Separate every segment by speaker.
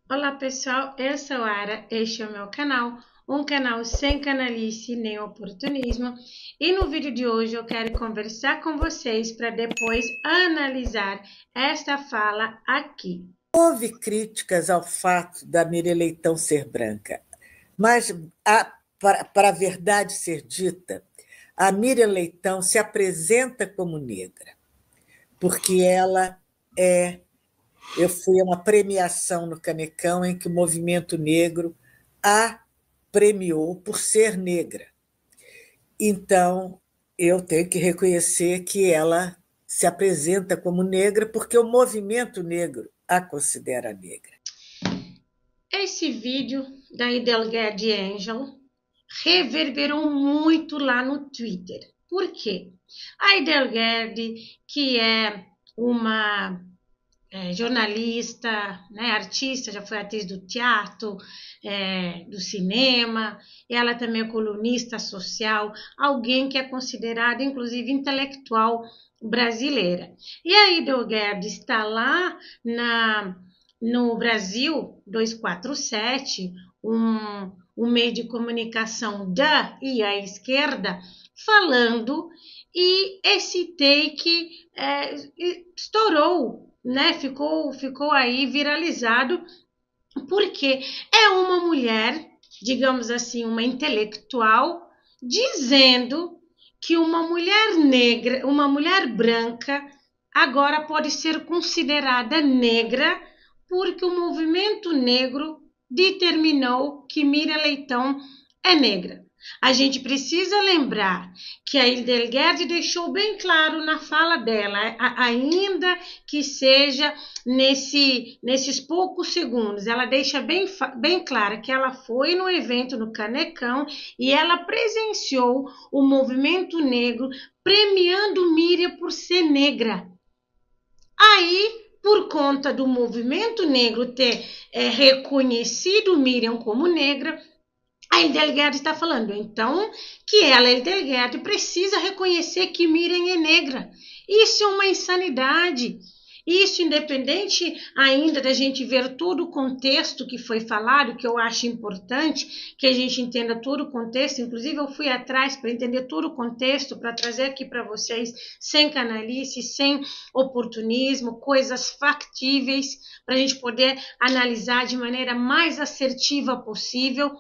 Speaker 1: Olá pessoal, eu sou a Ara, este é o meu canal, um canal sem canalice nem oportunismo, e no vídeo de hoje eu quero conversar com vocês para depois analisar esta fala aqui.
Speaker 2: Houve críticas ao fato da Miriam Leitão ser branca, mas, para a verdade ser dita, a Miriam Leitão se apresenta como negra, porque ela é. Eu fui a uma premiação no Canecão em que o movimento negro a premiou por ser negra. Então, eu tenho que reconhecer que ela se apresenta como negra porque o movimento negro a considera negra.
Speaker 1: Esse vídeo da Idelguede Angel reverberou muito lá no Twitter. Por quê? A Idelguede, que é uma jornalista, né, artista, já foi atriz do teatro, do cinema, ela também é colunista social, alguém que é considerada, inclusive, intelectual brasileira. E a Idelguerde está lá no Brasil 247, um meio de comunicação da e à esquerda, falando, e esse take estourou, né? Ficou aí viralizado, porque é uma mulher, digamos assim, uma intelectual, dizendo que uma mulher negra, uma mulher branca, agora pode ser considerada negra porque o movimento negro determinou que Miriam Leitão é negra. A gente precisa lembrar que a Hildegard deixou bem claro na fala dela, ainda que seja nesses poucos segundos, ela deixa bem clara que ela foi no evento no Canecão e ela presenciou o movimento negro premiando Miriam por ser negra. Aí, por conta do movimento negro ter reconhecido Miriam como negra, a Hildegard está falando, então, que ela, Hildegard, precisa reconhecer que Miriam é negra. Isso é uma insanidade. Isso, independente ainda da gente ver todo o contexto que foi falado, que eu acho importante que a gente entenda todo o contexto. Inclusive, eu fui atrás para entender todo o contexto, para trazer aqui para vocês, sem canalice, sem oportunismo, coisas factíveis, para a gente poder analisar de maneira mais assertiva possível.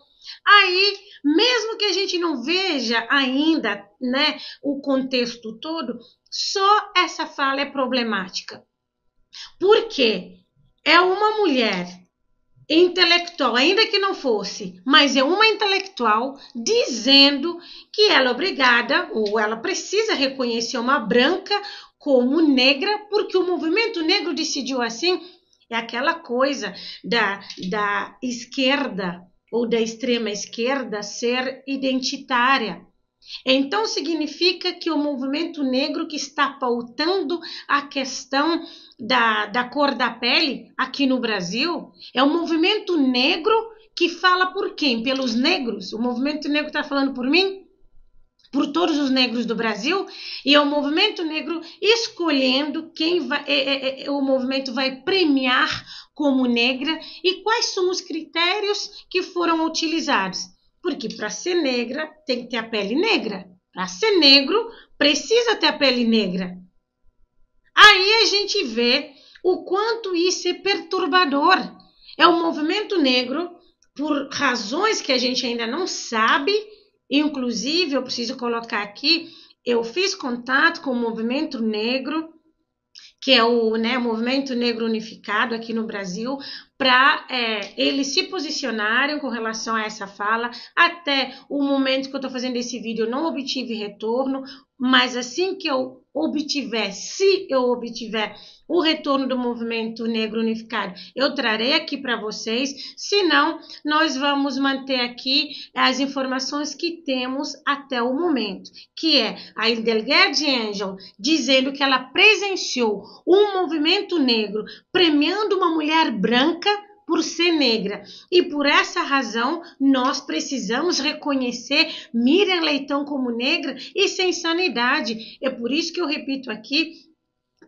Speaker 1: Aí, mesmo que a gente não veja ainda, né, o contexto todo, só essa fala é problemática. Por quê? É uma mulher intelectual, ainda que não fosse, mas é uma intelectual dizendo que ela é obrigada ou ela precisa reconhecer uma branca como negra, porque o movimento negro decidiu assim. É aquela coisa da esquerda ou da extrema esquerda ser identitária. Então significa que o movimento negro que está pautando a questão da cor da pele aqui no Brasil é um movimento negro que fala por quem? Pelos negros. O movimento negro está falando por mim? Por todos os negros do Brasil, e é o movimento negro escolhendo quem vai, o movimento vai premiar como negra e quais são os critérios que foram utilizados. Porque para ser negra tem que ter a pele negra. Para ser negro precisa ter a pele negra. Aí a gente vê o quanto isso é perturbador. É o movimento negro, por razões que a gente ainda não sabe. Inclusive, eu preciso colocar aqui, eu fiz contato com o movimento negro, que é o Movimento Negro Unificado aqui no Brasil, para eles se posicionarem com relação a essa fala. Até o momento que eu estou fazendo esse vídeo, eu não obtive retorno, mas assim que eu obtiver, se eu obtiver o retorno do Movimento Negro Unificado, eu trarei aqui para vocês. Se não, nós vamos manter aqui as informações que temos até o momento, que é a Hildegard Angel dizendo que ela presenciou um movimento negro premiando uma mulher branca por ser negra. E por essa razão, nós precisamos reconhecer Miriam Leitão como negra. Isso é insanidade. É por isso que eu repito aqui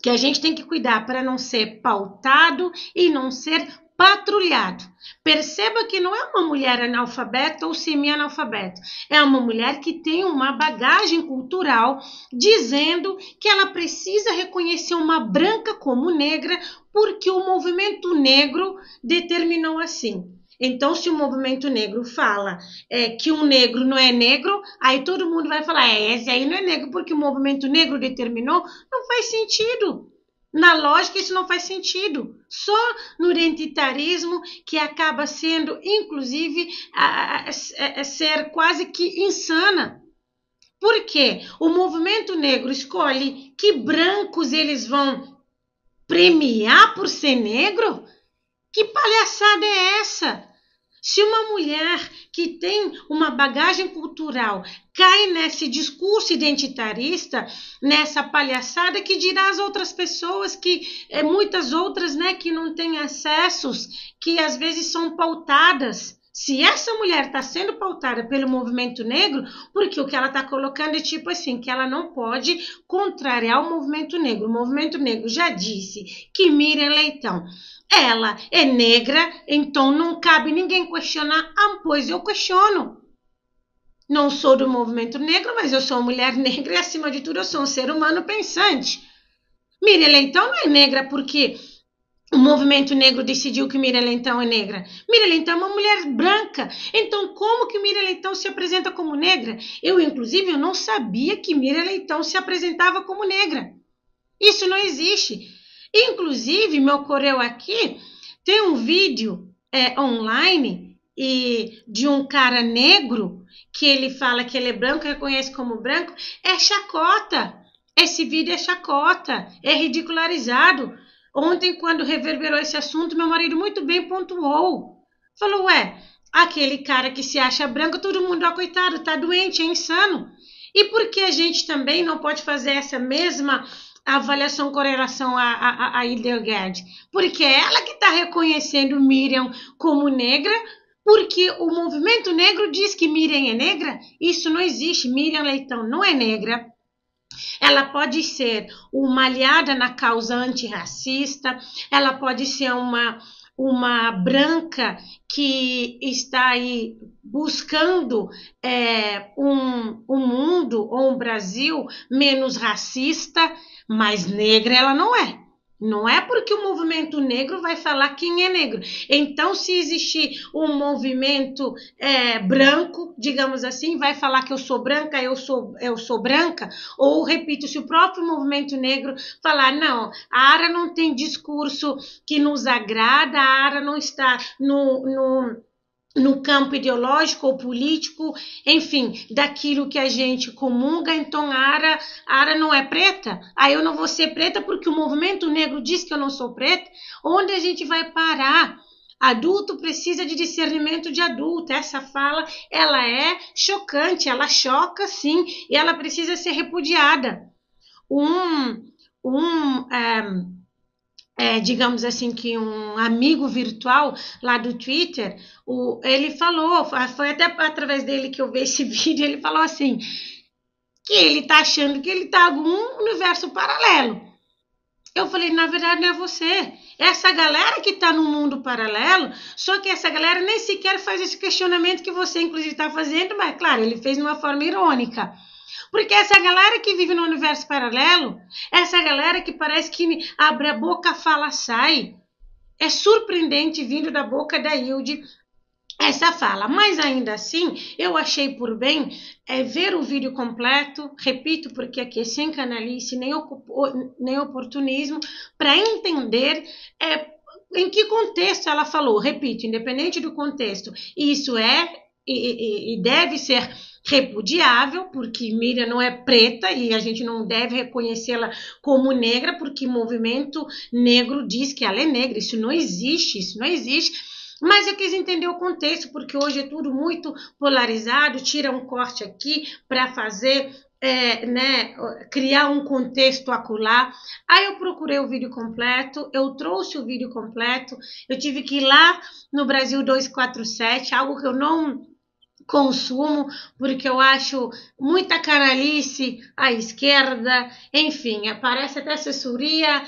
Speaker 1: que a gente tem que cuidar para não ser pautado e não ser patrulhado. Perceba que não é uma mulher analfabeta ou semi-analfabeta, é uma mulher que tem uma bagagem cultural dizendo que ela precisa reconhecer uma branca como negra porque o movimento negro determinou assim. Então, se o movimento negro fala que um negro não é negro, aí todo mundo vai falar, esse aí não é negro porque o movimento negro determinou. Não faz sentido. Na lógica, isso não faz sentido. Só no identitarismo que acaba sendo, inclusive, ser quase que insana. Por quê? O movimento negro escolhe que brancos eles vão premiar por ser negro? Que palhaçada é essa? Se uma mulher que tem uma bagagem cultural cai nesse discurso identitarista, nessa palhaçada, que dirá as outras pessoas, que muitas outras, né, que não têm acessos, que às vezes são pautadas. Se essa mulher está sendo pautada pelo movimento negro, porque o que ela está colocando é tipo assim, que ela não pode contrariar o movimento negro. O movimento negro já disse que Miriam Leitão, ela é negra, então não cabe ninguém questionar. Ah, pois eu questiono. Não sou do movimento negro, mas eu sou uma mulher negra e, acima de tudo, eu sou um ser humano pensante. Miriam Leitão não é negra porque o movimento negro decidiu que Miriam Leitão é negra. Miriam Leitão é uma mulher branca. Então, como que Miriam Leitão se apresenta como negra? Inclusive, eu não sabia que Miriam Leitão se apresentava como negra. Isso não existe. Inclusive, me ocorreu aqui, tem um vídeo online de um cara negro que ele fala que ele é branco, reconhece como branco, é chacota. Esse vídeo é chacota, é ridicularizado. Ontem, quando reverberou esse assunto, meu marido muito bem pontuou. Falou, aquele cara que se acha branco, todo mundo, coitado, tá doente, é insano. E por que a gente também não pode fazer essa mesma avaliação com relação a Hildegard? Porque é ela que está reconhecendo Miriam como negra, porque o movimento negro diz que Miriam é negra. Isso não existe. Miriam Leitão não é negra. Ela pode ser uma aliada na causa antirracista, ela pode ser uma branca que está aí buscando um mundo ou um Brasil menos racista, mas negra ela não é. Não é porque o movimento negro vai falar quem é negro. Então, se existir um movimento branco, digamos assim, vai falar que eu sou branca, eu sou branca, ou, repito, se o próprio movimento negro falar, não, a Ara não tem discurso que nos agrada, a Ara não está no campo ideológico ou político, enfim, daquilo que a gente comunga, então a Ara não é preta, aí eu não vou ser preta porque o movimento negro diz que eu não sou preta. Onde a gente vai parar? Adulto precisa de discernimento de adulto. Essa fala, ela é chocante, ela choca sim, e ela precisa ser repudiada. Digamos assim, que um amigo virtual lá do Twitter, ele falou, foi até através dele que eu vi esse vídeo, ele falou assim, que ele tá achando que ele tá em algum universo paralelo. Eu falei, na verdade não é você, essa galera que tá no mundo paralelo, só que essa galera nem sequer faz esse questionamento que você inclusive tá fazendo, mas claro, ele fez de uma forma irônica. Porque essa galera que vive no universo paralelo, essa galera que parece que abre a boca, fala, sai. É surpreendente vindo da boca da Hilde essa fala. Mas ainda assim, eu achei por bem ver o vídeo completo, repito, porque aqui é sem canalice, nem oportunismo, para entender em que contexto ela falou. Repito, independente do contexto, isso e deve ser repudiável, porque Miriam não é preta e a gente não deve reconhecê-la como negra, porque o movimento negro diz que ela é negra. Isso não existe. Mas eu quis entender o contexto, porque hoje é tudo muito polarizado, tira um corte aqui para fazer, criar um contexto acolá. Aí eu procurei o vídeo completo, eu trouxe o vídeo completo, eu tive que ir lá no Brasil 247, algo que eu não consumo, porque eu acho muita canalice à esquerda, enfim, parece até assessoria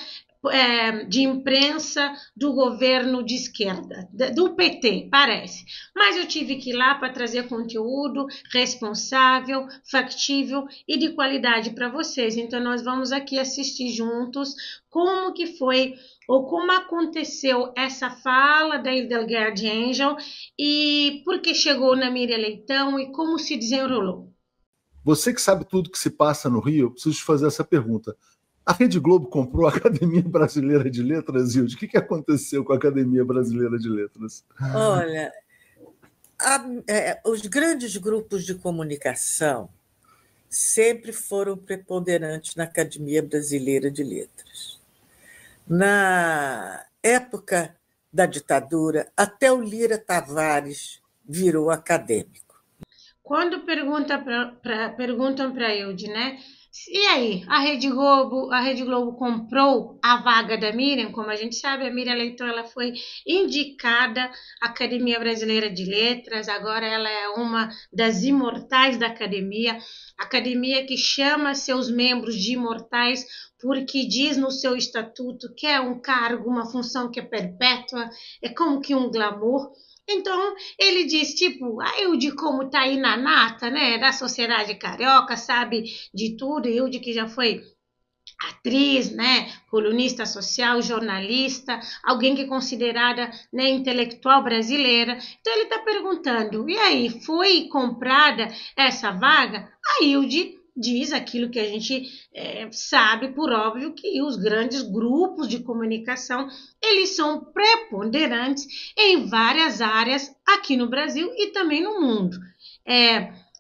Speaker 1: de imprensa do governo de esquerda, do PT, parece. Mas eu tive que ir lá para trazer conteúdo responsável, factível e de qualidade para vocês. Então, nós vamos aqui assistir juntos como que foi ou como aconteceu essa fala da Hildegard Angel e por que chegou na Miriam Leitão e como se desenrolou.
Speaker 3: Você que sabe tudo que se passa no Rio, eu preciso te fazer essa pergunta. A Rede Globo comprou a Academia Brasileira de Letras, Hilde? O que aconteceu com a Academia Brasileira de Letras?
Speaker 2: Olha, os grandes grupos de comunicação sempre foram preponderantes na Academia Brasileira de Letras. Na época da ditadura, até o Lira Tavares virou acadêmico.
Speaker 1: Quando perguntam para Hilde, né? E aí, a Rede Globo comprou a vaga da Miriam? Como a gente sabe, a Miriam Leitão ela foi indicada à Academia Brasileira de Letras, agora ela é uma das imortais da academia que chama seus membros de imortais porque diz no seu estatuto que é um cargo, uma função que é perpétua, é como que um glamour. Então, ele diz, tipo, a Hilde como tá aí na nata, né, da sociedade carioca, sabe de tudo, Hilde que já foi atriz, né, colunista social, jornalista, alguém que é considerada, né, intelectual brasileira. Então, ele está perguntando, e aí, foi comprada essa vaga? A Hilde diz aquilo que a gente sabe, por óbvio, que os grandes grupos de comunicação, eles são preponderantes em várias áreas aqui no Brasil e também no mundo.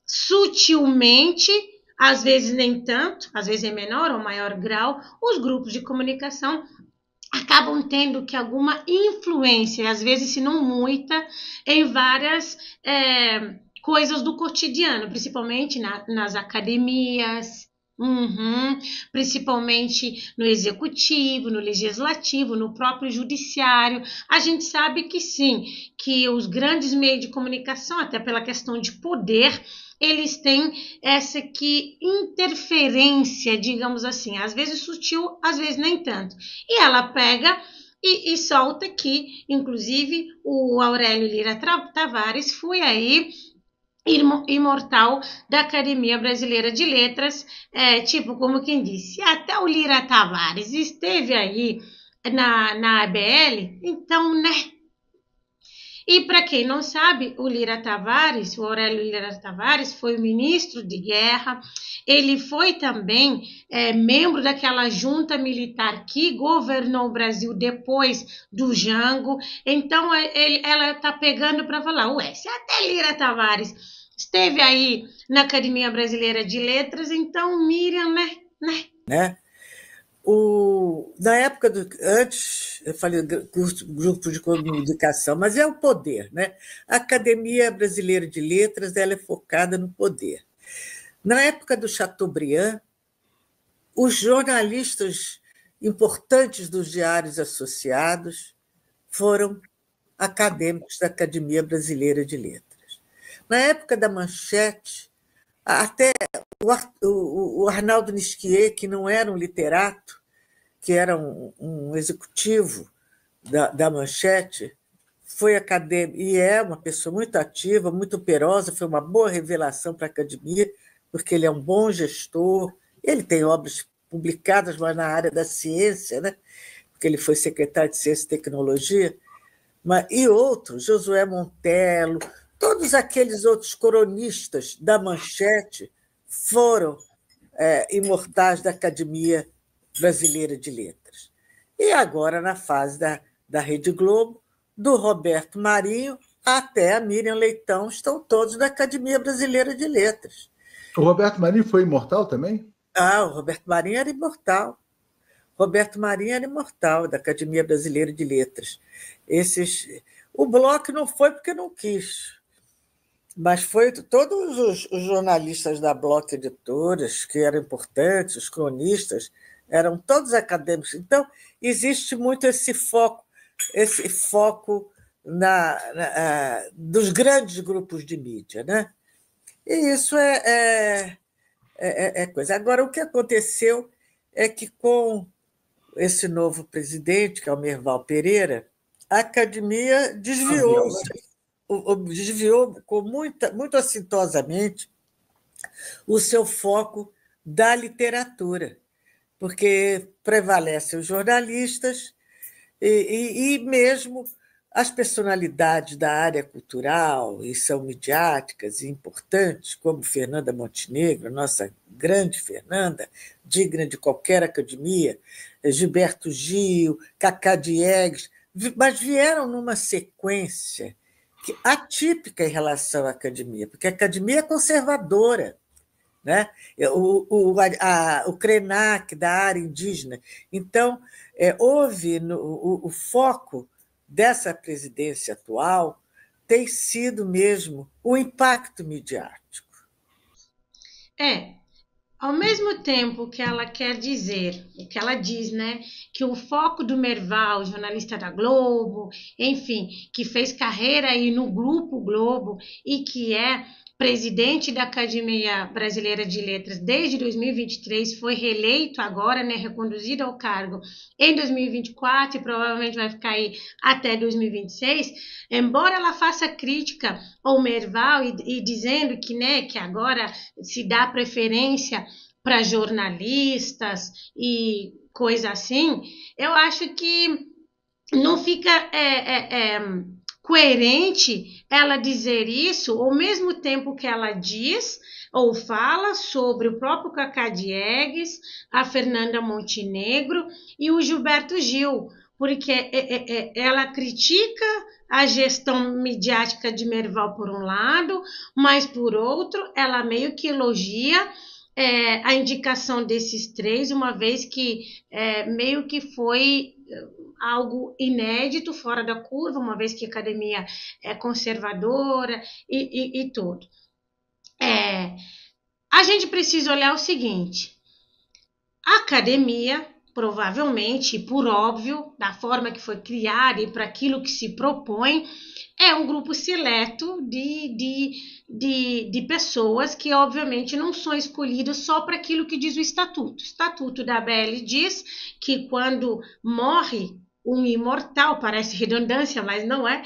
Speaker 1: Sutilmente, às vezes nem tanto, às vezes em menor ou maior grau, os grupos de comunicação acabam tendo que alguma influência, às vezes se não muita, em várias coisas do cotidiano, principalmente nas academias, principalmente no executivo, no legislativo, no próprio judiciário. A gente sabe que sim, que os grandes meios de comunicação, até pela questão de poder, eles têm essa interferência, digamos assim, às vezes sutil, às vezes nem tanto. E ela pega e solta que, inclusive, o Aurélio Lira Tavares foi aí imortal da Academia Brasileira de Letras, tipo, como quem disse, até o Lira Tavares esteve aí na ABL, então, né? E para quem não sabe, o Lira Tavares, o Aurélio Lira Tavares, foi o ministro de guerra, ele foi também membro daquela junta militar que governou o Brasil depois do Jango, então ela está pegando para falar, ué, se até Lira Tavares esteve aí na Academia Brasileira de Letras, então Miriam, né?
Speaker 2: Na época antes, eu falei grupo de comunicação, mas é o poder, né? A Academia Brasileira de Letras ela é focada no poder. Na época do Chateaubriand, os jornalistas importantes dos diários associados foram acadêmicos da Academia Brasileira de Letras. Na época da Manchete, até o Arnaldo Nisquier, que não era um literato, que era um executivo da Manchete, foi acadêmico e é uma pessoa muito ativa, muito operosa, foi uma boa revelação para a academia, porque ele é um bom gestor, ele tem obras publicadas, mas na área da ciência, né? Porque ele foi secretário de Ciência e Tecnologia, e outros, Josué Montello, todos aqueles outros cronistas da Manchete foram imortais da Academia Brasileira de Letras. E agora, na fase da Rede Globo, do Roberto Marinho até a Miriam Leitão, estão todos da Academia Brasileira de Letras.
Speaker 3: O Roberto Marinho foi imortal também?
Speaker 2: O Roberto Marinho era imortal. Roberto Marinho era imortal da Academia Brasileira de Letras. O Bloch não foi porque não quis, mas foi todos os jornalistas da Bloch Editoras, que eram importantes, os cronistas, eram todos acadêmicos. Então, existe muito esse foco dos grandes grupos de mídia, né? E isso é coisa. Agora, o que aconteceu é que, com esse novo presidente, que é o Merval Pereira, a academia desviou muito assintosamente o seu foco da literatura, porque prevalecem os jornalistas e mesmo as personalidades da área cultural, e são midiáticas e importantes, como Fernanda Montenegro, nossa grande Fernanda, digna de qualquer academia, Gilberto Gil, Cacá Diegues, mas vieram numa sequência atípica em relação à academia, porque a academia é conservadora, né? O Krenak, da área indígena. Então, houve o foco dessa presidência atual tem sido mesmo o impacto midiático.
Speaker 1: Ao mesmo tempo que ela quer dizer, o que ela diz, né, que o foco do Merval, jornalista da Globo, enfim, que fez carreira aí no Grupo Globo e que é presidente da Academia Brasileira de Letras desde 2023, foi reeleito agora, né, reconduzido ao cargo em 2024 e provavelmente vai ficar aí até 2026, embora ela faça crítica ao Merval e dizendo que, né, que agora se dá preferência para jornalistas e coisa assim, eu acho que não fica coerente ela dizer isso ao mesmo tempo que ela diz ou fala sobre o próprio Cacá Diegues, a Fernanda Montenegro e o Gilberto Gil, porque ela critica a gestão midiática de Merval por um lado, mas por outro ela meio que elogia a indicação desses três, uma vez que meio que foi algo inédito, fora da curva, uma vez que a academia é conservadora e tudo. A gente precisa olhar o seguinte: a academia, provavelmente, por óbvio, da forma que foi criada e para aquilo que se propõe, é um grupo seleto de pessoas que, obviamente, não são escolhidas só para aquilo que diz o estatuto. O estatuto da ABL diz que quando morre um imortal, parece redundância, mas não é,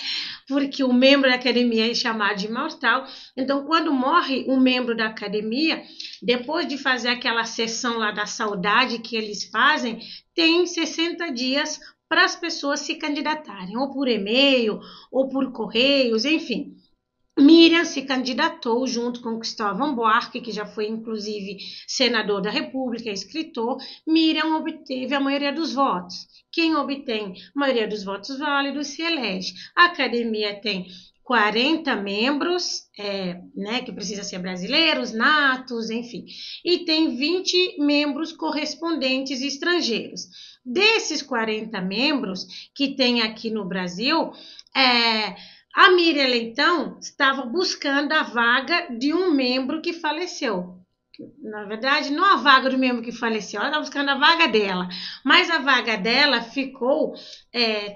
Speaker 1: porque o membro da academia é chamado de imortal. Então, quando morre um membro da academia, depois de fazer aquela sessão lá da saudade que eles fazem, tem 60 dias para as pessoas se candidatarem, ou por e-mail, ou por correios, enfim. Miriam se candidatou junto com Cristóvão Buarque, que já foi inclusive senador da República, escritor. Miriam obteve a maioria dos votos. Quem obtém a maioria dos votos válidos se elege. A academia tem 40 membros, né, que precisa ser brasileiros, natos, enfim, e tem 20 membros correspondentes estrangeiros. Desses 40 membros que tem aqui no Brasil, a Miriam Leitão estava buscando a vaga de um membro que faleceu. Na verdade, não a vaga do membro que faleceu, ela estava buscando a vaga dela. Mas a vaga dela ficou,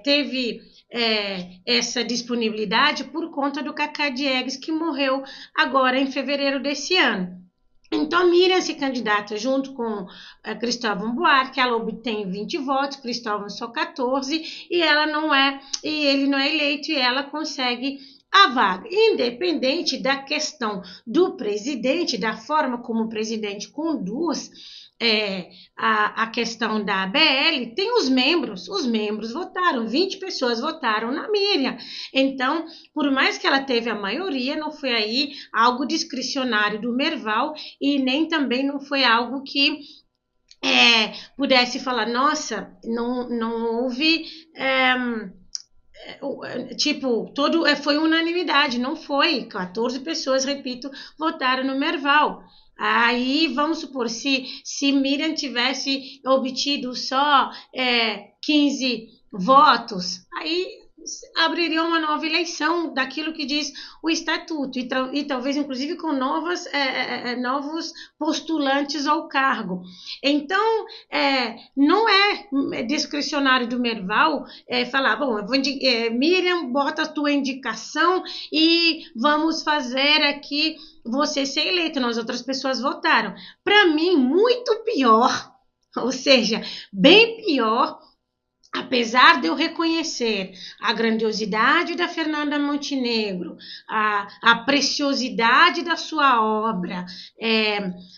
Speaker 1: teve essa disponibilidade por conta do Cacá Diegues, que morreu agora em fevereiro desse ano. Então, Miriam se candidata junto com Cristóvão Buarque, ela obtém 20 votos, Cristóvão só 14, e ele não é eleito, e ela consegue a vaga. Independente da questão do presidente, da forma como o presidente conduz a questão da ABL, tem os membros votaram, 20 pessoas votaram na Miriam. Então, por mais que ela teve a maioria, não foi aí algo discricionário do Merval e nem também não foi algo que pudesse falar, nossa, não houve foi unanimidade, não foi, 14 pessoas, repito, votaram no Merval. Aí, vamos supor, se Miriam tivesse obtido só 15 votos, aí abriria uma nova eleição daquilo que diz o estatuto e talvez inclusive com novos postulantes ao cargo. Então, não é discricionário do Merval falar, bom, Miriam, bota a tua indicação e vamos fazer aqui você ser eleito, nós outras pessoas votaram. Para mim, muito pior ou seja, bem pior. Apesar de eu reconhecer a grandiosidade da Fernanda Montenegro, a preciosidade da sua obra,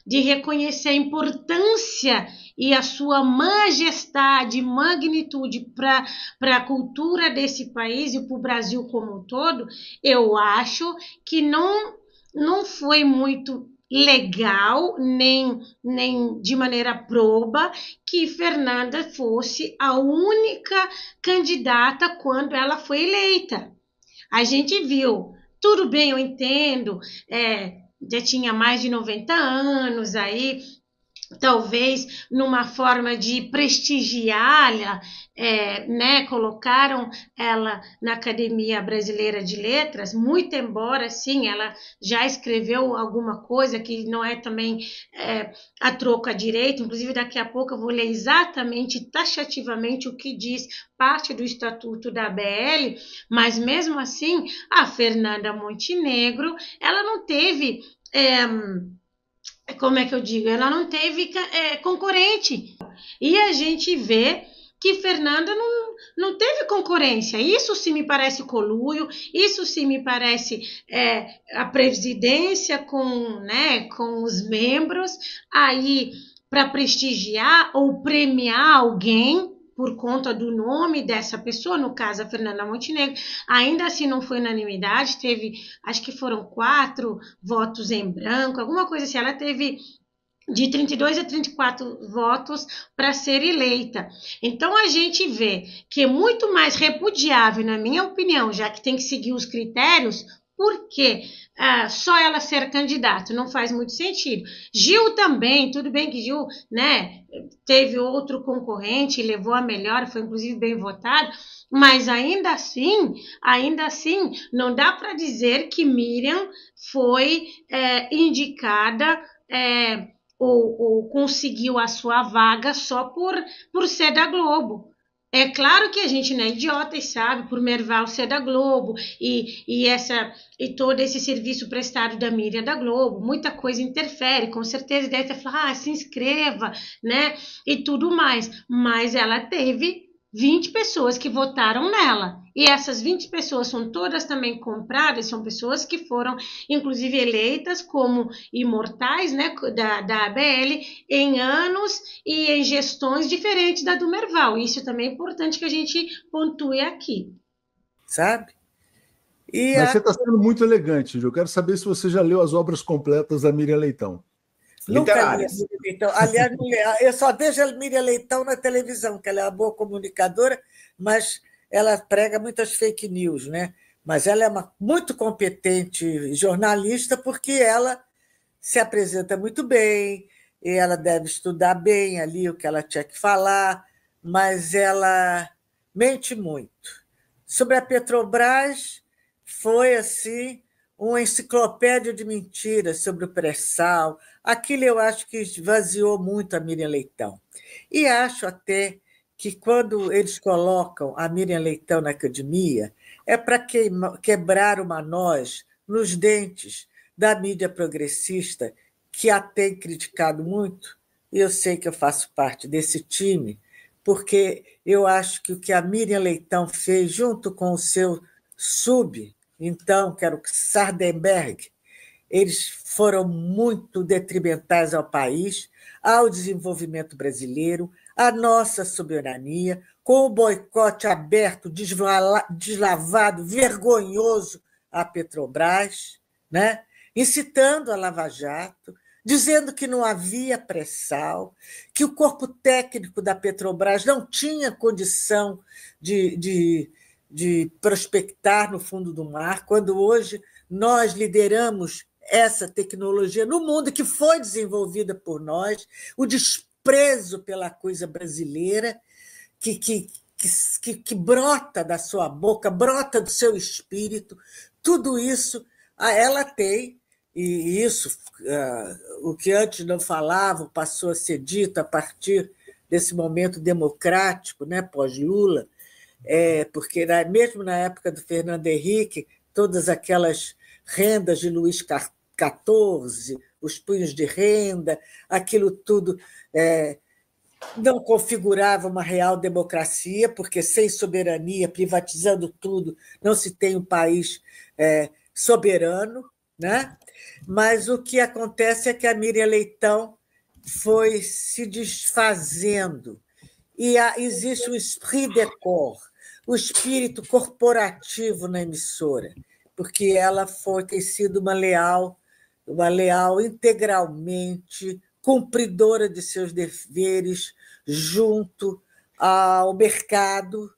Speaker 1: de reconhecer a importância e a sua majestade, magnitude para a cultura desse país e para o Brasil como um todo, eu acho que não foi muito legal, nem de maneira proba, que Fernanda fosse a única candidata quando ela foi eleita. A gente viu, tudo bem, eu entendo, já tinha mais de 90 anos aí, talvez numa forma de prestigiá-la, né, colocaram ela na Academia Brasileira de Letras, muito embora, sim, ela já escreveu alguma coisa que não é também a troco à direito, inclusive daqui a pouco eu vou ler exatamente, taxativamente, o que diz parte do Estatuto da ABL, mas mesmo assim, a Fernanda Montenegro, ela não teve... como é que eu digo? Ela não teve concorrente. E a gente vê que Fernanda não teve concorrência. Isso sim me parece conluio, isso sim me parece a presidência com os membros aí para prestigiar ou premiar alguém por conta do nome dessa pessoa, no caso a Fernanda Montenegro. Ainda assim não foi unanimidade, teve, acho que foram 4 votos em branco, alguma coisa assim. Ela teve de 32 a 34 votos para ser eleita. Então a gente vê que é muito mais repudiável, na minha opinião, já que tem que seguir os critérios, porque só ela ser candidata não faz muito sentido. Gil também, tudo bem que Gil, né, teve outro concorrente, levou a melhor, foi inclusive bem votado, mas ainda assim, não dá para dizer que Miriam foi indicada ou conseguiu a sua vaga só por ser da Globo. É claro que a gente não é idiota e sabe, por Merval ser da Globo e todo esse serviço prestado da Miriam da Globo, muita coisa interfere, com certeza deve ter falado, se inscreva, né, e tudo mais, mas ela teve 20 pessoas que votaram nela, e essas 20 pessoas são todas também compradas, são pessoas que foram, inclusive, eleitas como imortais, né, da ABL, em anos e em gestões diferentes da do Merval. Isso também é importante que a gente pontue aqui.
Speaker 2: Sabe?
Speaker 3: Mas você está sendo muito elegante, Gil. Eu quero saber se você já leu as obras completas da Miriam Leitão.
Speaker 2: Nunca li a Miriam Leitão. Aliás, eu só vejo a Miriam Leitão na televisão, que ela é uma boa comunicadora, mas ela prega muitas fake news, né? Mas ela é muito competente jornalista porque ela se apresenta muito bem, e ela deve estudar bem ali o que ela tinha que falar, mas ela mente muito. Sobre a Petrobras, foi assim uma enciclopédia de mentiras sobre o pré-sal. Aquilo eu acho que esvaziou muito a Miriam Leitão. E acho até que quando eles colocam a Miriam Leitão na academia, é para quebrar uma noz nos dentes da mídia progressista, que a tem criticado muito, e eu sei que eu faço parte desse time, porque eu acho que o que a Miriam Leitão fez junto com o seu então, que era o Sardenberg, eles foram muito detrimentais ao país, ao desenvolvimento brasileiro, à nossa soberania, com o boicote aberto, deslavado, vergonhoso à Petrobras, né? Incitando a Lava Jato, dizendo que não havia pré-sal, que o corpo técnico da Petrobras não tinha condição de prospectar no fundo do mar, quando hoje nós lideramos essa tecnologia no mundo que foi desenvolvida por nós, o desprezo pela coisa brasileira que brota da sua boca, brota do seu espírito, tudo isso ela tem, e isso, o que antes não falavam, passou a ser dito a partir desse momento democrático, né, pós-Lula, porque mesmo na época do Fernando Henrique, todas aquelas rendas de Luís XIV, os punhos de renda, aquilo tudo não configurava uma real democracia, porque sem soberania, privatizando tudo, não se tem um país soberano, né? Mas o que acontece é que a Miriam Leitão foi se desfazendo, e existe o esprit de corps, o espírito corporativo na emissora, porque ela tem sido uma leal integralmente cumpridora de seus deveres junto ao mercado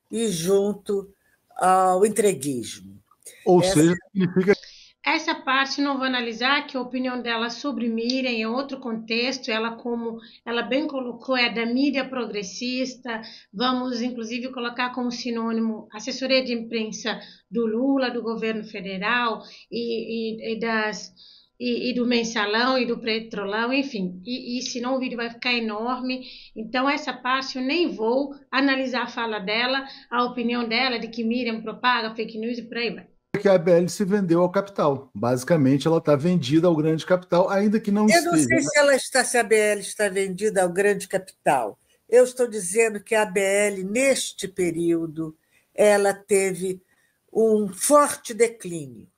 Speaker 2: e junto ao entreguismo.
Speaker 3: Ou seja, significa.
Speaker 1: Essa parte não vou analisar, que a opinião dela sobre Miriam é outro contexto, ela, como ela bem colocou, é da mídia progressista, vamos inclusive colocar como sinônimo assessoria de imprensa do Lula, do governo federal e do mensalão e do petrolão, enfim, e senão o vídeo vai ficar enorme, então essa parte eu nem vou analisar a fala dela, a opinião dela de que Miriam propaga fake news e por aí vai.
Speaker 3: Que a ABL se vendeu ao capital. Basicamente, ela está vendida ao grande capital, ainda que não esteja.
Speaker 2: Eu não sei se a ABL está vendida ao grande capital. Eu estou dizendo que a ABL, neste período, ela teve um forte declínio.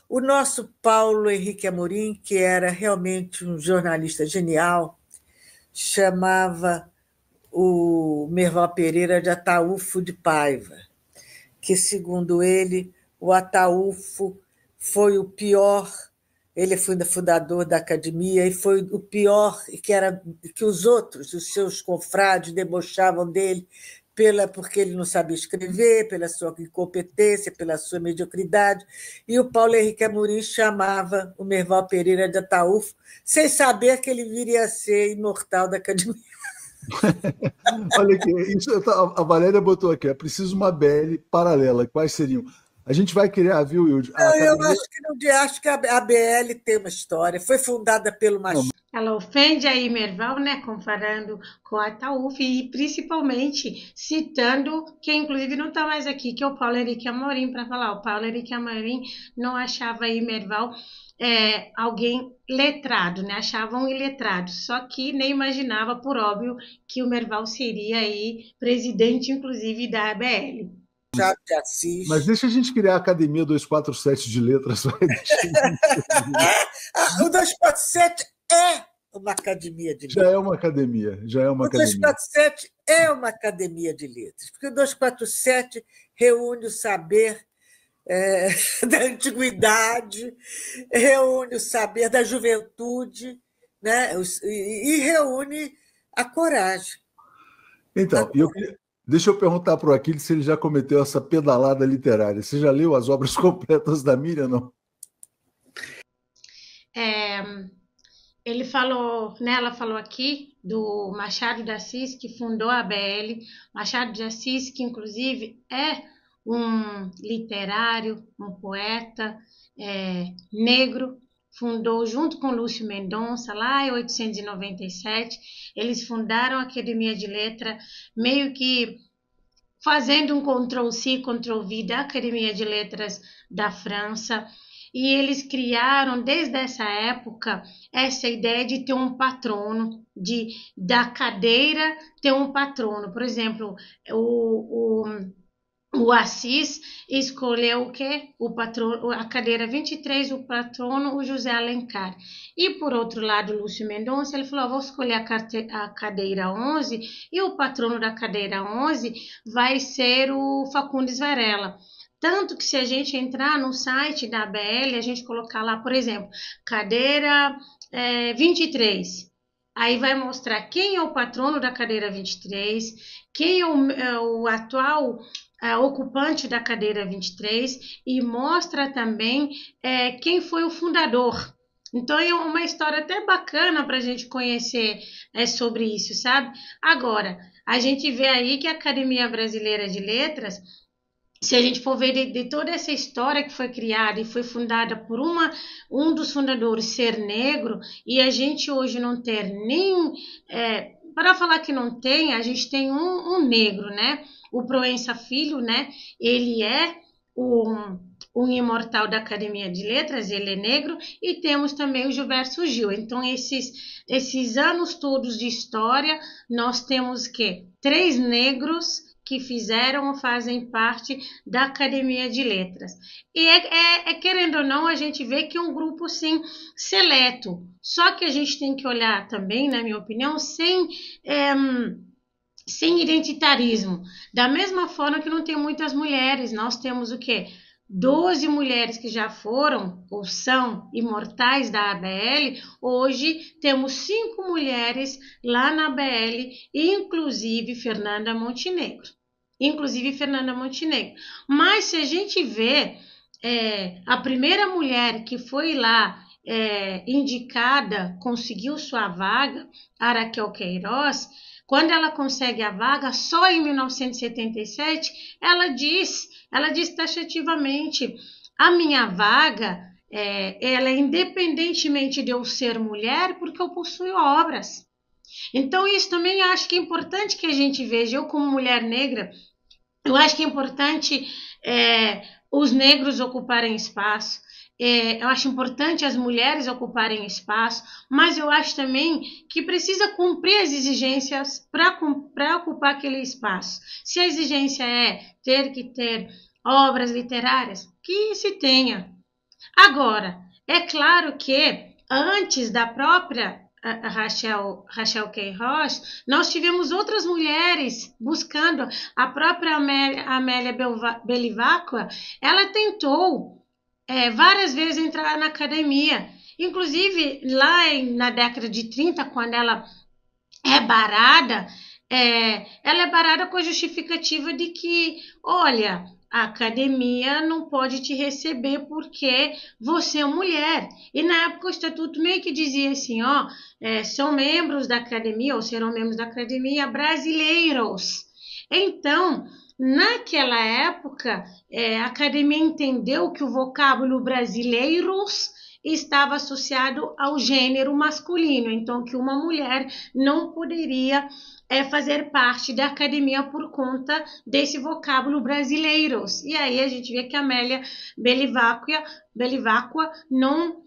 Speaker 2: O nosso Paulo Henrique Amorim, que era realmente um jornalista genial, chamava o Merval Pereira de Ataúfo de Paiva, que, segundo ele, o Ataúfo foi o pior, ele foi fundador da academia, e foi o pior que os seus confrades, debochavam dele porque ele não sabia escrever, pela sua incompetência, pela sua mediocridade, e o Paulo Henrique Amorim chamava o Merval Pereira de Ataúfo, sem saber que ele viria a ser imortal da academia.
Speaker 3: Olha aqui, a Valéria botou aqui, é preciso uma BL paralela. Quais seriam? A gente vai criar, viu, Hilde?
Speaker 2: Eu acho que a BL tem uma história, foi fundada pelo Machado.
Speaker 1: Ela ofende a Merval, né, comparando com a Ataúfo e principalmente citando, que inclusive não está mais aqui, que é o Paulo Henrique Amorim, para falar. O Paulo Henrique Amorim não achava a Merval alguém letrado, né? Achavam iletrado, só que nem imaginava, por óbvio, que o Merval seria aí presidente, inclusive, da ABL.
Speaker 3: Mas deixa a gente criar a Academia 247 de Letras.
Speaker 2: O 247 é uma academia de letras.
Speaker 3: Já é uma academia.
Speaker 2: O 247 é uma academia de letras, porque o 247 reúne o saber da antiguidade, reúne o saber da juventude, né? E reúne a coragem.
Speaker 3: Então, deixa eu perguntar para o Aquiles se ele já cometeu essa pedalada literária. Você já leu as obras completas da Miriam, não?
Speaker 1: Ele falou, né, ela falou aqui do Machado de Assis, que fundou a ABL. Machado de Assis, que inclusive é um literário, um poeta negro, fundou junto com Lúcio Mendonça, lá em 1897, eles fundaram a Academia de Letras, meio que fazendo um Ctrl-C, Ctrl-V da Academia de Letras da França, e eles criaram, desde essa época, essa ideia de ter um patrono, da cadeira ter um patrono. Por exemplo, o Assis escolheu o quê? O patrono, a cadeira 23, o patrono, o José Alencar. E, por outro lado, o Lúcio Mendonça, ele falou, vou escolher a cadeira 11, e o patrono da cadeira 11 vai ser o Facundes Varela. Tanto que, se a gente entrar no site da ABL, a gente colocar lá, por exemplo, cadeira 23, aí vai mostrar quem é o patrono da cadeira 23, quem é o atual ocupante da cadeira 23, e mostra também quem foi o fundador. Então é uma história até bacana para a gente conhecer sobre isso, sabe? Agora, a gente vê aí que a Academia Brasileira de Letras, se a gente for ver de toda essa história que foi criada e foi fundada por um dos fundadores ser negro, e a gente hoje não ter nem... para falar que não tem, a gente tem um negro, né? O Proença Filho, né? Ele é um imortal da Academia de Letras, ele é negro, e temos também o Gilberto Gil. Então, esses anos todos de história, nós temos que 3 negros que fizeram ou fazem parte da Academia de Letras. E querendo ou não, a gente vê que é um grupo, sim, seleto. Só que a gente tem que olhar também, na minha opinião, sem identitarismo. Da mesma forma que não tem muitas mulheres, nós temos o quê? 12 mulheres que já foram ou são imortais da ABL, hoje temos 5 mulheres lá na ABL, inclusive Fernanda Montenegro. Mas se a gente vê a primeira mulher que foi lá indicada, conseguiu sua vaga, a Raquel Queiroz, quando ela consegue a vaga, só em 1977, ela diz taxativamente, a minha vaga, ela é independentemente de eu ser mulher, porque eu possuo obras. Então, isso também acho que é importante que a gente veja. Eu, como mulher negra, eu acho que é importante os negros ocuparem espaço. Eu acho importante as mulheres ocuparem espaço, mas eu acho também que precisa cumprir as exigências para ocupar aquele espaço. Se a exigência é ter que ter obras literárias, que se tenha. Agora, é claro que antes da própria Rachel Queiroz, nós tivemos outras mulheres buscando. A própria Amélia Bevilacqua, ela tentou várias vezes entrar na academia, inclusive lá na década de 30, quando ela é barrada, ela é barrada com a justificativa de que, olha, a academia não pode te receber porque você é mulher. E na época o estatuto meio que dizia assim, são membros da academia, ou serão membros da academia brasileiros. Então, naquela época, a academia entendeu que o vocábulo brasileiros estava associado ao gênero masculino, então que uma mulher não poderia fazer parte da academia por conta desse vocábulo brasileiros. E aí a gente vê que a Amélia Bevilacqua não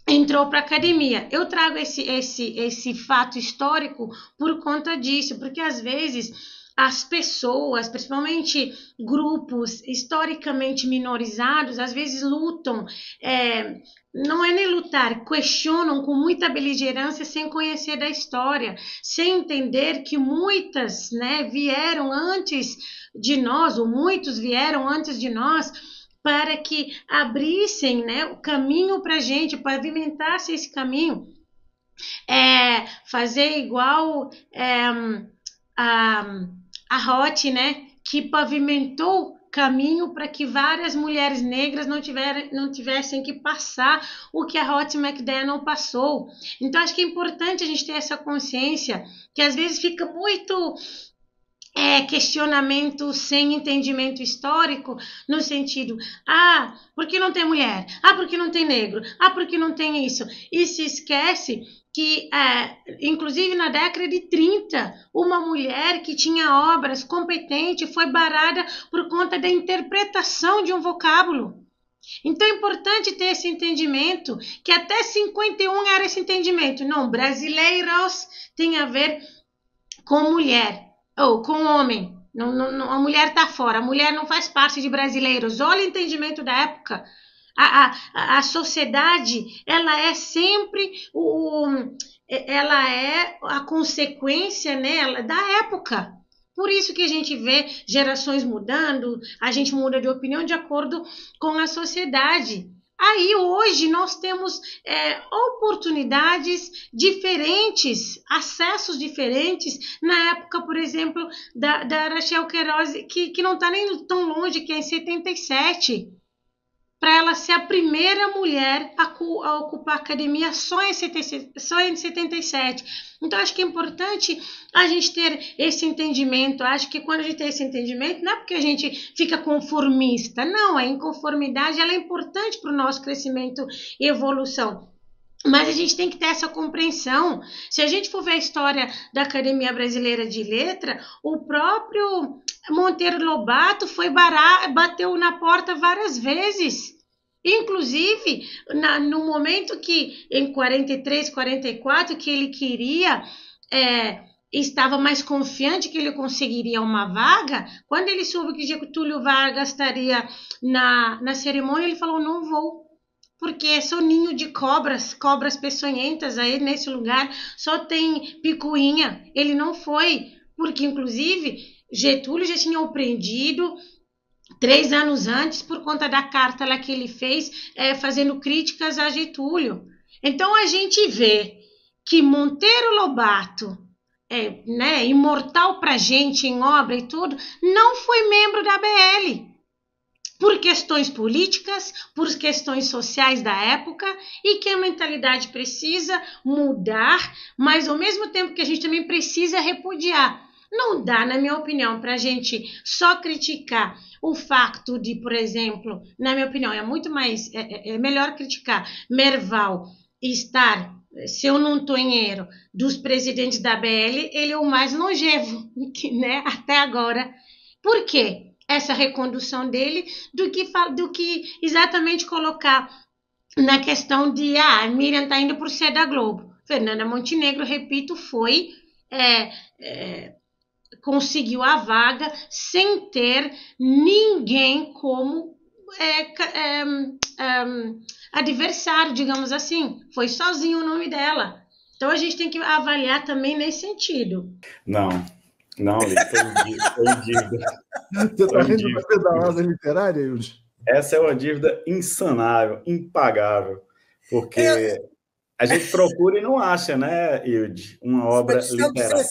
Speaker 1: entrou para a academia. Eu trago esse fato histórico por conta disso, porque às vezes as pessoas, principalmente grupos historicamente minorizados, às vezes lutam, não é nem lutar, questionam com muita beligerância sem conhecer da história, sem entender que muitas, vieram antes de nós, ou muitos vieram antes de nós, para que abrissem, o caminho para a gente, pavimentasse esse caminho, fazer igual a Roth, que pavimentou caminho para que várias mulheres negras não tivessem que passar o que a Roth McDaniel passou. Então, acho que é importante a gente ter essa consciência, que às vezes fica muito questionamento sem entendimento histórico, no sentido, porque não tem mulher? Porque não tem negro? Porque não tem isso? E se esquece que, inclusive na década de 30, uma mulher que tinha obras competente foi barrada por conta da interpretação de um vocábulo. Então é importante ter esse entendimento, que até 51 era esse entendimento. Não, brasileiros tem a ver com mulher, ou com homem. Não, a mulher está fora, a mulher não faz parte de brasileiros. Olha o entendimento da época. A sociedade, ela é sempre ela é a consequência, da época. Por isso que a gente vê gerações mudando, a gente muda de opinião de acordo com a sociedade. Aí hoje nós temos oportunidades diferentes, acessos diferentes. Na época, por exemplo, da Rachel Queiroz, que não está nem tão longe, que é em 77, para ela ser a primeira mulher a ocupar a academia só em 77. Então, acho que é importante a gente ter esse entendimento. Acho que quando a gente tem esse entendimento, não é porque a gente fica conformista. Não, a inconformidade ela é importante para o nosso crescimento e evolução. Mas a gente tem que ter essa compreensão. Se a gente for ver a história da Academia Brasileira de Letras, o próprio Monteiro Lobato bateu na porta várias vezes. Inclusive, no momento que, em 43, 44, que ele queria, estava mais confiante que ele conseguiria uma vaga, quando ele soube que Getúlio Vargas estaria na cerimônia, ele falou, não vou, porque é só ninho de cobras peçonhentas aí nesse lugar, só tem picuinha. Ele não foi, porque, inclusive, Getúlio já tinha o prendido 3 anos antes, por conta da carta lá que ele fez, fazendo críticas a Getúlio. Então, a gente vê que Monteiro Lobato, né, imortal pra gente em obra e tudo, não foi membro da ABL, por questões políticas, por questões sociais da época, e que a mentalidade precisa mudar, mas ao mesmo tempo que a gente também precisa repudiar. Não dá, na minha opinião, para a gente só criticar o fato de, por exemplo, na minha opinião, é muito mais, é melhor criticar Merval estar, se eu não estou em erro, dos presidentes da ABL, ele é o mais longevo, né, até agora. Por quê? Essa recondução dele, do que exatamente colocar na questão de a Miriam está indo por ser da Globo. Fernanda Montenegro, repito, foi conseguiu a vaga sem ter ninguém como adversário, digamos assim. Foi sozinho o nome dela. Então a gente tem que avaliar também nesse sentido.
Speaker 4: Não, Lídia, foi dívida.
Speaker 3: Você está rindo da pedalada literária, Yudi?
Speaker 4: Essa é uma dívida insanável, impagável, porque a gente procura e não acha, né, Yudi, uma obra literária.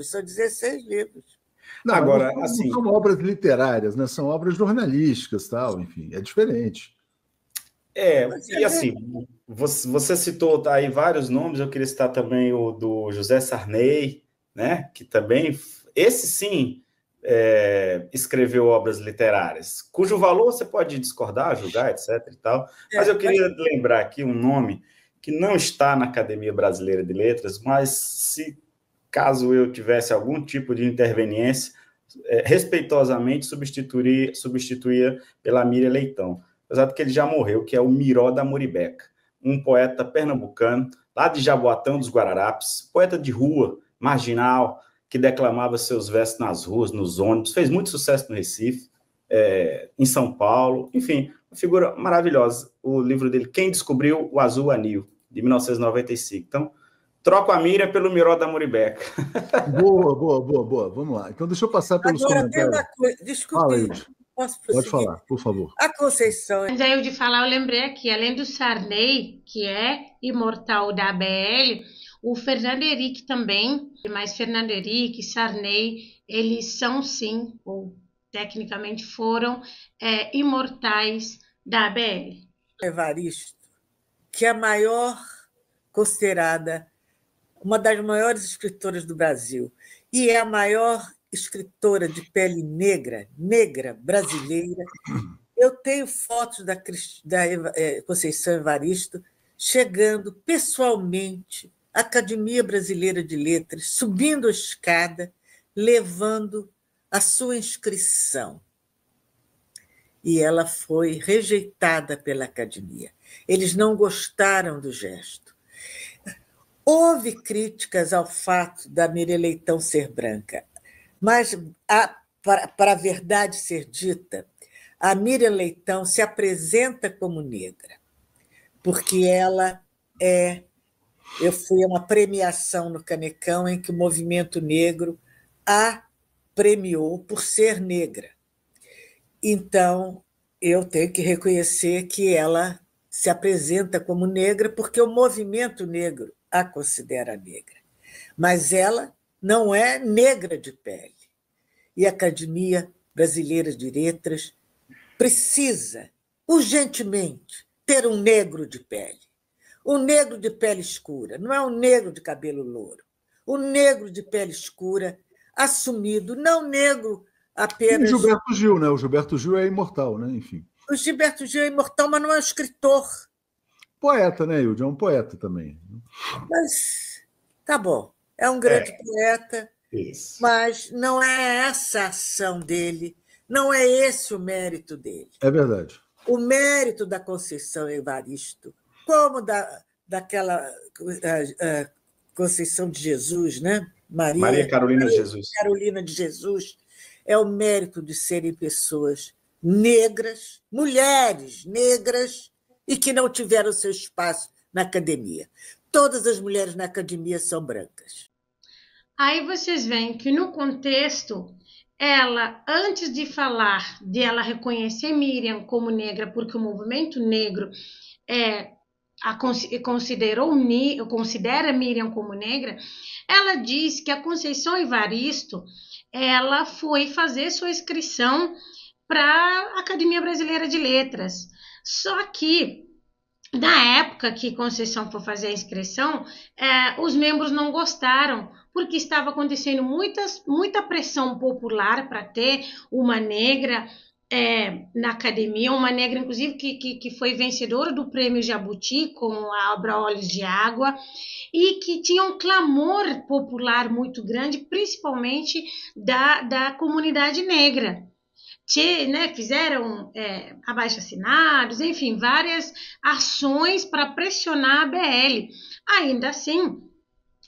Speaker 2: São 16 livros.
Speaker 3: Não,
Speaker 4: agora,
Speaker 3: não
Speaker 4: assim,
Speaker 3: são obras literárias, né? São obras jornalísticas, tal, enfim, é diferente.
Speaker 4: E assim, você citou aí vários nomes, eu queria citar também o do José Sarney, né, que também, esse sim, escreveu obras literárias, cujo valor você pode discordar, julgar, etc. e tal, mas eu queria lembrar aqui um nome que não está na Academia Brasileira de Letras, mas caso eu tivesse algum tipo de interveniência, respeitosamente substituía pela Miriam Leitão, apesar de que ele já morreu, que é o Miró da Muribeca, um poeta pernambucano, lá de Jaboatão dos Guararapes, poeta de rua, marginal, que declamava seus versos nas ruas, nos ônibus, fez muito sucesso no Recife, em São Paulo, enfim, uma figura maravilhosa. O livro dele, Quem Descobriu o Azul Anil, de 1995. Então, troco a Miriam pelo Miró da Muribeca.
Speaker 3: Boa. Vamos lá. Então, deixa eu passar pelos comentários.
Speaker 2: Tem uma coisa, desculpe, posso prosseguir?
Speaker 3: Pode falar, por favor.
Speaker 2: A Conceição...
Speaker 1: Mas aí, de falar, eu lembrei aqui, além do Sarney, que é imortal da ABL, o Fernando Henrique também, mas Fernando Henrique, Sarney, eles são sim, ou tecnicamente foram, imortais da ABL.
Speaker 2: Evaristo, que é a maior, considerada uma das maiores escritoras do Brasil, e é a maior escritora de pele negra brasileira. Eu tenho fotos da Conceição Evaristo chegando pessoalmente à Academia Brasileira de Letras, subindo a escada, levando a sua inscrição. E ela foi rejeitada pela academia. Eles não gostaram do gesto. Houve críticas ao fato da Miriam Leitão ser branca, mas, para a verdade ser dita, a Miriam Leitão se apresenta como negra, porque ela Eu fui a uma premiação no Canecão em que o movimento negro a premiou por ser negra. Então, eu tenho que reconhecer que ela se apresenta como negra porque o movimento negro a considera negra. Mas ela não é negra de pele. E a Academia Brasileira de Letras precisa, urgentemente, ter um negro de pele. O negro de pele escura, não é um negro de cabelo louro. O negro de pele escura, assumido, não negro apenas...
Speaker 3: O Gilberto Gil, né? O Gilberto Gil é imortal, né? Enfim.
Speaker 2: O Gilberto Gil é imortal, mas não é um escritor.
Speaker 3: Poeta, né, Hilde? É um poeta também.
Speaker 2: Mas tá bom. É um grande poeta,
Speaker 4: Isso.
Speaker 2: Mas não é essa a ação dele, não é esse o mérito dele.
Speaker 3: É verdade.
Speaker 2: O mérito da Conceição Evaristo, como daquela Conceição de Jesus, né?
Speaker 4: Maria Carolina de Jesus.
Speaker 2: Carolina de Jesus, é o mérito de serem pessoas negras, mulheres negras, e que não tiveram seu espaço na academia. Todas as mulheres na academia são brancas.
Speaker 1: Aí vocês veem que no contexto, ela, antes de falar de ela reconhecer Miriam como negra, porque o movimento negro considera Miriam como negra, ela diz que a Conceição Evaristo, ela foi fazer sua inscrição para a Academia Brasileira de Letras. Só que, na época que Conceição foi fazer a inscrição, os membros não gostaram, porque estava acontecendo muita pressão popular para ter uma negra na academia, uma negra, inclusive, que foi vencedora do Prêmio Jabuti com a obra Olhos de Água, e que tinha um clamor popular muito grande, principalmente da comunidade negra. Fizeram abaixo-assinados, enfim, várias ações para pressionar a ABL. Ainda assim,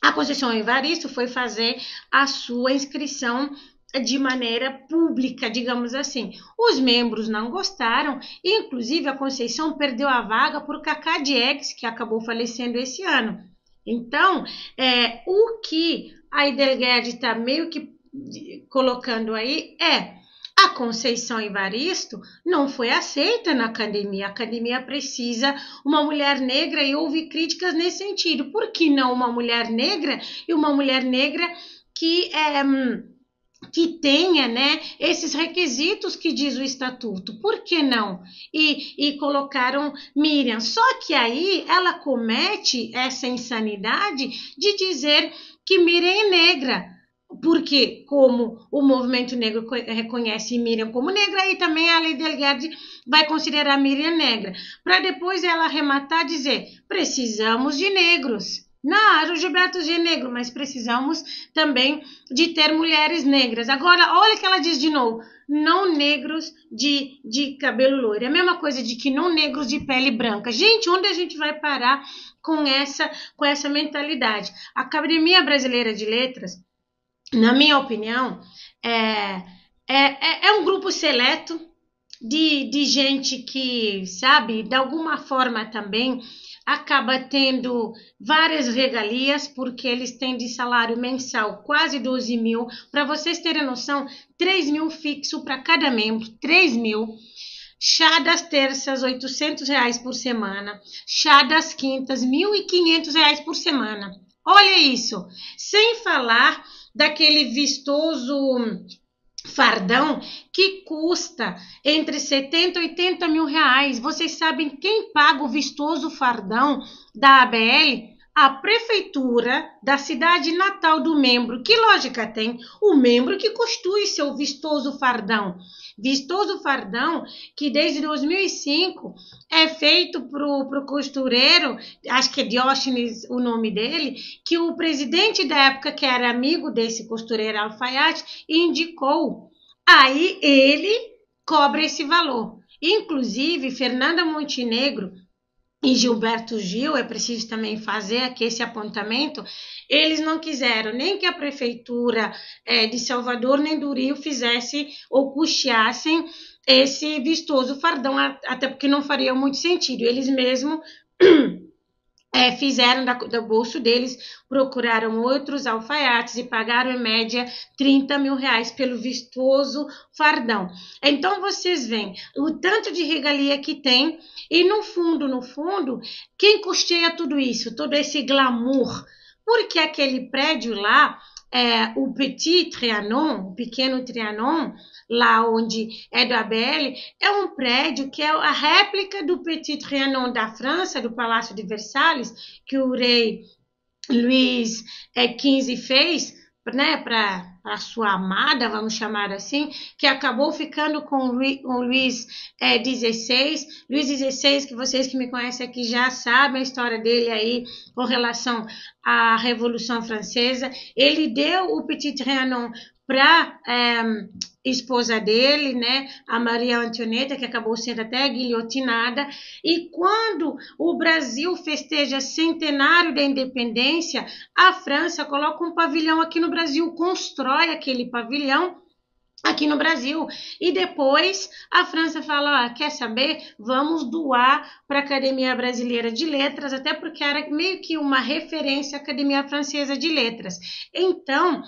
Speaker 1: a Conceição Evaristo foi fazer a sua inscrição de maneira pública, digamos assim. Os membros não gostaram, e inclusive a Conceição perdeu a vaga por Cacá Diegues, que acabou falecendo esse ano. Então, o que a Idelguede está meio que colocando aí a Conceição Evaristo não foi aceita na academia. A academia precisa uma mulher negra, e houve críticas nesse sentido. Por que não uma mulher negra, e uma mulher negra que tenha, né, esses requisitos que diz o estatuto? Por que não? E colocaram Miriam. Só que aí ela comete essa insanidade de dizer que Miriam é negra. Porque, como o movimento negro reconhece Miriam como negra, aí também a Lei Delgado vai considerar Miriam negra. Para depois ela arrematar e dizer: precisamos de negros. Não, o Gilberto é negro, mas precisamos também de ter mulheres negras. Agora, olha o que ela diz de novo: não negros de cabelo loiro. É a mesma coisa de que não negros de pele branca. Gente, onde a gente vai parar com essa mentalidade? A Academia Brasileira de Letras, na minha opinião, é um grupo seleto de gente que, sabe, de alguma forma também acaba tendo várias regalias, porque eles têm de salário mensal quase 12 mil. Para vocês terem noção, 3 mil fixo para cada membro, 3 mil. Chá das terças, R$800 por semana. Chá das quintas, R$1.500 por semana. Olha isso, sem falar daquele vistoso fardão que custa entre 70 e 80 mil reais. Vocês sabem quem paga o vistoso fardão da ABL? A prefeitura da cidade natal do membro. Que lógica tem? O membro que costui seu vistoso fardão. Vistoso fardão que desde 2005 é feito pro costureiro, acho que é Diógenes o nome dele, que o presidente da época, que era amigo desse costureiro alfaiate, indicou. Aí ele cobra esse valor. Inclusive, Fernanda Montenegro e Gilberto Gil, é preciso também fazer aqui esse apontamento, eles não quiseram nem que a prefeitura de Salvador nem do Rio fizesse ou custeassem esse vistoso fardão, até porque não faria muito sentido. Eles mesmos fizeram do bolso deles, procuraram outros alfaiates e pagaram em média 30 mil reais pelo vistoso fardão. Então vocês veem o tanto de regalia que tem, e no fundo, quem custeia tudo isso, todo esse glamour? Porque aquele prédio lá, o Petit Trianon, o Pequeno Trianon, lá onde é do ABL, é um prédio que é a réplica do Petit Trianon da França, do Palácio de Versalhes, que o rei Luís XV fez, né, para para sua amada, vamos chamar assim, que acabou ficando com o Luís XVI. Luís XVI, que vocês que me conhecem aqui já sabem a história dele aí com relação à Revolução Francesa. Ele deu o Petit Trianon para esposa dele, né, a Maria Antonieta, que acabou sendo até guilhotinada. E quando o Brasil festeja centenário da independência, a França coloca um pavilhão aqui no Brasil, constrói aquele pavilhão aqui no Brasil, e depois a França fala, quer saber, vamos doar para a Academia Brasileira de Letras, até porque era meio que uma referência à Academia Francesa de Letras. Então,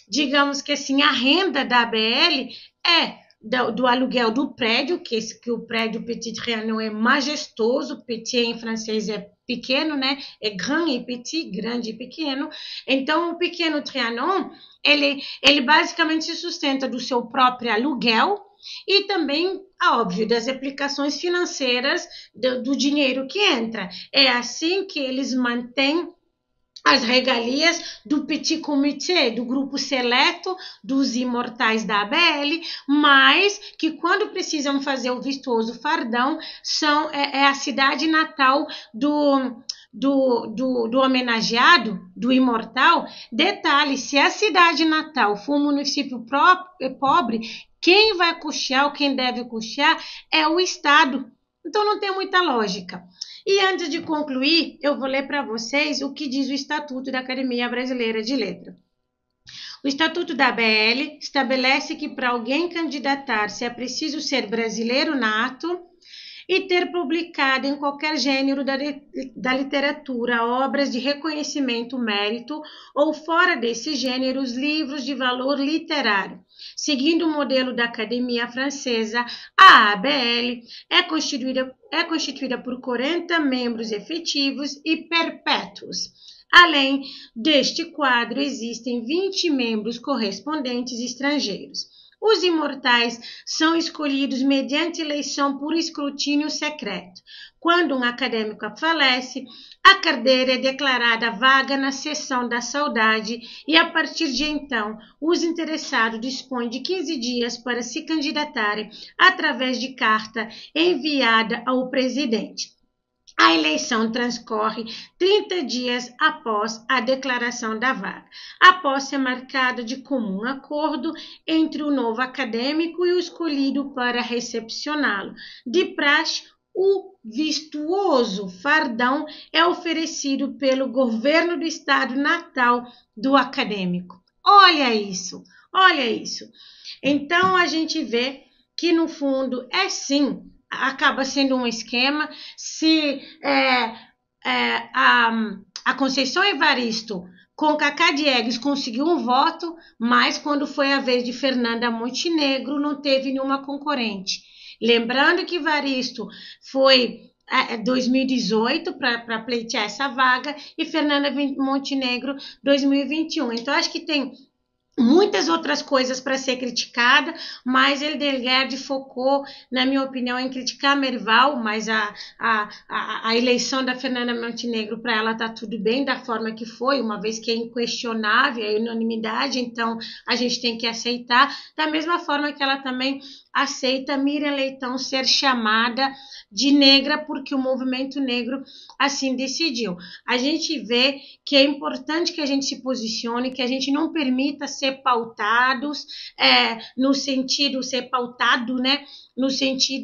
Speaker 1: digamos que assim, a renda da ABL é do aluguel do prédio, que o prédio Petit Trianon é majestoso, petit em francês é pequeno, né? É grand e petit, grande e pequeno. Então, o pequeno Trianon, ele basicamente se sustenta do seu próprio aluguel e também, óbvio, das aplicações financeiras do dinheiro que entra. É assim que eles mantêm as regalias do Petit Comité, do grupo seleto dos imortais da ABL, mas que quando precisam fazer o vistoso fardão, é a cidade natal do homenageado, do imortal. Detalhe, se a cidade natal for um município pobre, quem vai custear ou quem deve custear é o Estado. Então não tem muita lógica. E antes de concluir, eu vou ler para vocês o que diz o Estatuto da Academia Brasileira de Letras. O Estatuto da ABL estabelece que para alguém candidatar-se é preciso ser brasileiro nato e ter publicado em qualquer gênero da literatura obras de reconhecimento, mérito ou fora desses gêneros, livros de valor literário. Seguindo o modelo da Academia Francesa, a ABL é constituída por 40 membros efetivos e perpétuos. Além deste quadro, existem 20 membros correspondentes estrangeiros. Os imortais são escolhidos mediante eleição por escrutínio secreto. Quando um acadêmico falece, a cadeira é declarada vaga na sessão da saudade e, a partir de então, os interessados dispõem de 15 dias para se candidatarem através de carta enviada ao presidente. A eleição transcorre 30 dias após a declaração da vaga. A posse é marcada de comum acordo entre o novo acadêmico e o escolhido para recepcioná-lo. De praxe, o vistoso fardão é oferecido pelo governo do estado natal do acadêmico. Olha isso, olha isso. Então, a gente vê que, no fundo, acaba sendo um esquema. Se a Conceição Evaristo com Cacá Diegues conseguiu um voto, mas quando foi a vez de Fernanda Montenegro, não teve nenhuma concorrente. Lembrando que Evaristo foi 2018 para pleitear essa vaga e Fernanda Montenegro 2021. Então, acho que tem muitas outras coisas para ser criticada, mas Eldelguerd focou, na minha opinião, em criticar Merval, mas a eleição da Fernanda Montenegro, para ela tá tudo bem da forma que foi, uma vez que é inquestionável, é unanimidade, então a gente tem que aceitar, da mesma forma que ela também aceita Miriam Leitão ser chamada de negra, porque o movimento negro assim decidiu. A gente vê que é importante que a gente se posicione, que a gente não permita ser pautados, no sentido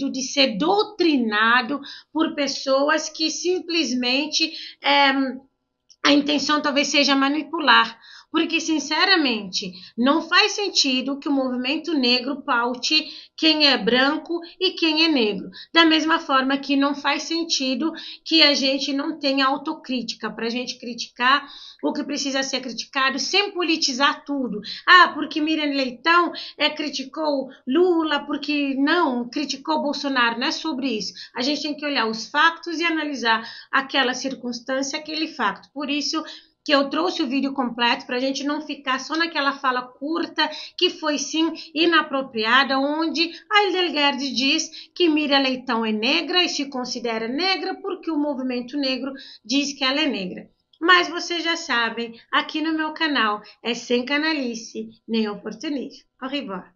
Speaker 1: de ser doutrinado por pessoas que simplesmente a intenção talvez seja manipular. Porque, sinceramente, não faz sentido que o movimento negro paute quem é branco e quem é negro. Da mesma forma que não faz sentido que a gente não tenha autocrítica, para a gente criticar o que precisa ser criticado sem politizar tudo. Porque Miriam Leitão criticou Lula, porque não criticou Bolsonaro. Não é sobre isso. A gente tem que olhar os fatos e analisar aquela circunstância, aquele fato. Por isso que eu trouxe o vídeo completo para a gente não ficar só naquela fala curta que foi sim inapropriada, onde a Eldelguerd diz que Miriam Leitão é negra e se considera negra porque o movimento negro diz que ela é negra. Mas vocês já sabem, aqui no meu canal é sem canalice nem oportunismo. Au revoir.